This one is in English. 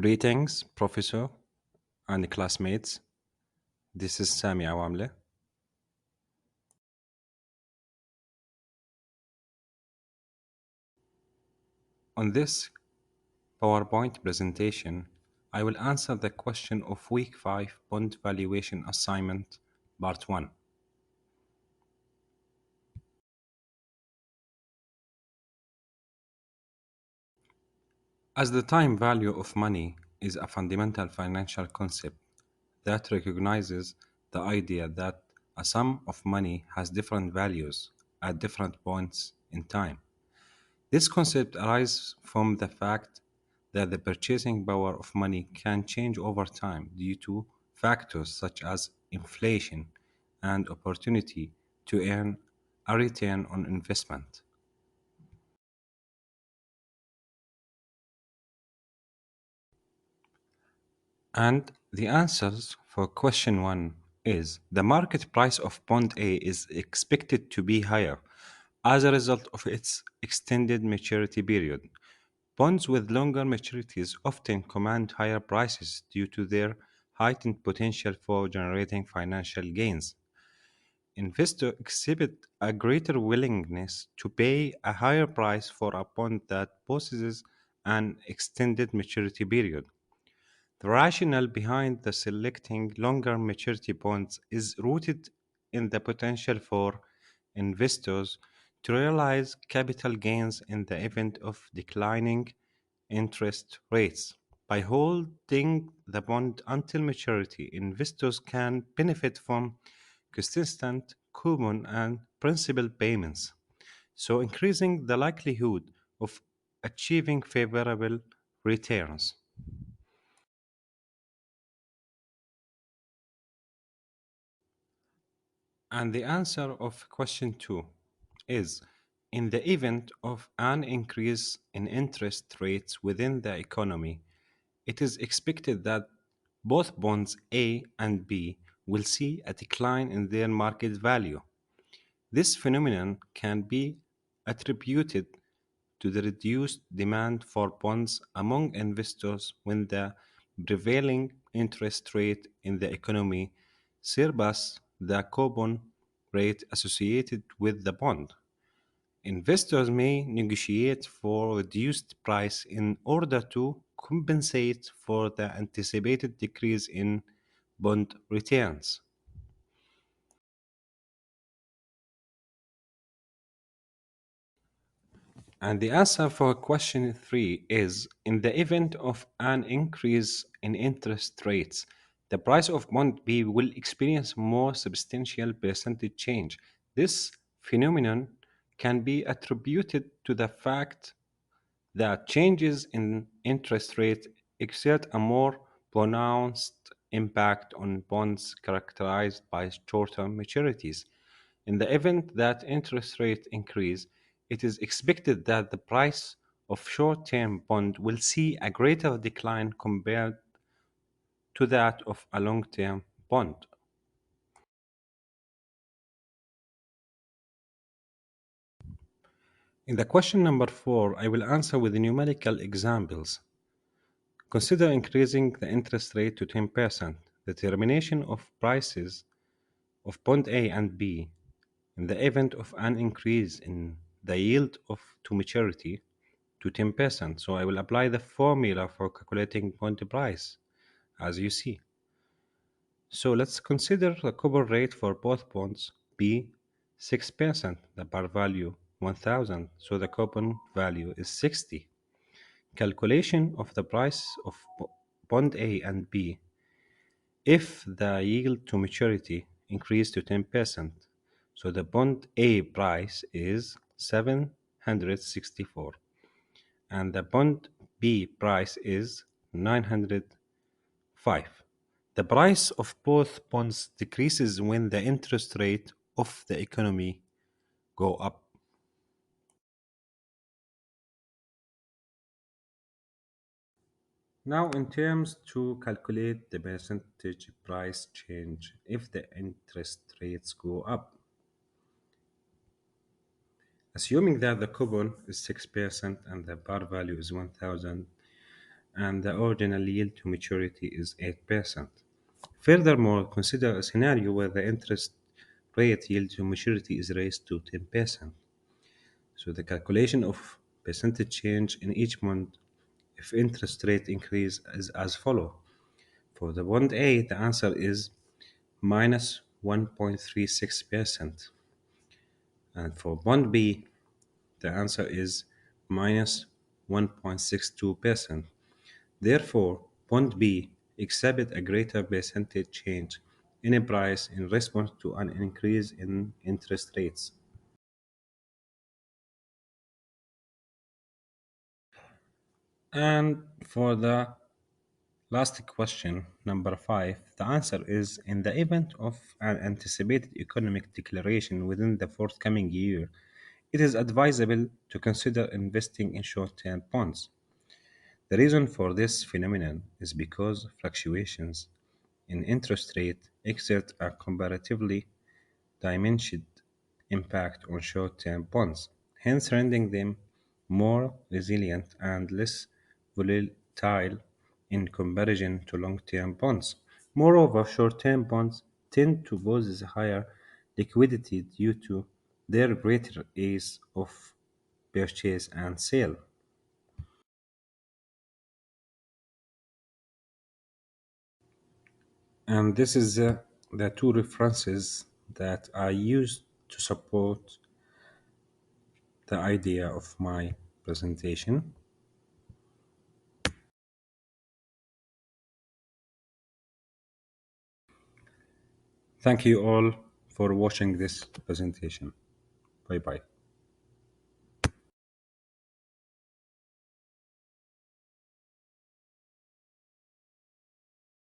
Greetings, Professor and classmates. This is Sami Awamle. On this PowerPoint presentation, I will answer the question of Week 5 Bond Valuation Assignment, Part 1. As the time value of money is a fundamental financial concept that recognizes the idea that a sum of money has different values at different points in time. This concept arises from the fact that the purchasing power of money can change over time due to factors such as inflation and opportunity to earn a return on investment. And the answers for question 1 is the market price of bond A is expected to be higher as a result of its extended maturity period. Bonds with longer maturities often command higher prices due to their heightened potential for generating financial gains. Investors exhibit a greater willingness to pay a higher price for a bond that possesses an extended maturity period. The rationale behind the selecting longer maturity bonds is rooted in the potential for investors to realize capital gains in the event of declining interest rates. By holding the bond until maturity, investors can benefit from consistent coupon and principal payments, so increasing the likelihood of achieving favorable returns. And the answer of question 2 is in the event of an increase in interest rates within the economy, it is expected that both bonds A and B will see a decline in their market value. This phenomenon can be attributed to the reduced demand for bonds among investors when the prevailing interest rate in the economy surpasses the coupon rate associated with the bond. Investors may negotiate for reduced price in order to compensate for the anticipated decrease in bond returns. And the answer for question 3 is in the event of an increase in interest rates, the price of bond B will experience more substantial percentage change. This phenomenon can be attributed to the fact that changes in interest rate exert a more pronounced impact on bonds characterized by short-term maturities. In the event that interest rates increase, it is expected that the price of short-term bond will see a greater decline compared to that of a long-term bond. In the question number 4, I will answer with numerical examples. Consider increasing the interest rate to 10%. The determination of prices of bond A and B in the event of an increase in the yield of to maturity to 10%. So I will apply the formula for calculating bond price as you see. So let's consider the coupon rate for both bonds B 6%, the par value 1000, so the coupon value is 60. Calculation of the price of bond A and B if the yield to maturity increased to 10%. So the bond A price is 764 and the bond B price is 905. The price of both bonds decreases when the interest rate of the economy go up. Now in terms to calculate the percentage price change if the interest rates go up. Assuming that the coupon is 6% and the par value is 1000, and the ordinal yield to maturity is 8%. Furthermore, consider a scenario where the interest rate yield to maturity is raised to 10%. So the calculation of percentage change in each month if interest rate increase is as follow. For the bond A, the answer is minus 1.36%. And for bond B, the answer is minus 1.62%. Therefore, bond B exhibit a greater percentage change in a price in response to an increase in interest rates. And for the last question, number 5, the answer is in the event of an anticipated economic declaration within the forthcoming year, it is advisable to consider investing in short term bonds. The reason for this phenomenon is because fluctuations in interest rate exert a comparatively diminished impact on short term bonds, hence rendering them more resilient and less volatile in comparison to long term bonds. Moreover, short term bonds tend to possess higher liquidity due to their greater ease of purchase and sale. And this is the two references that I used to support the idea of my presentation. Thank you all for watching this presentation. Bye bye.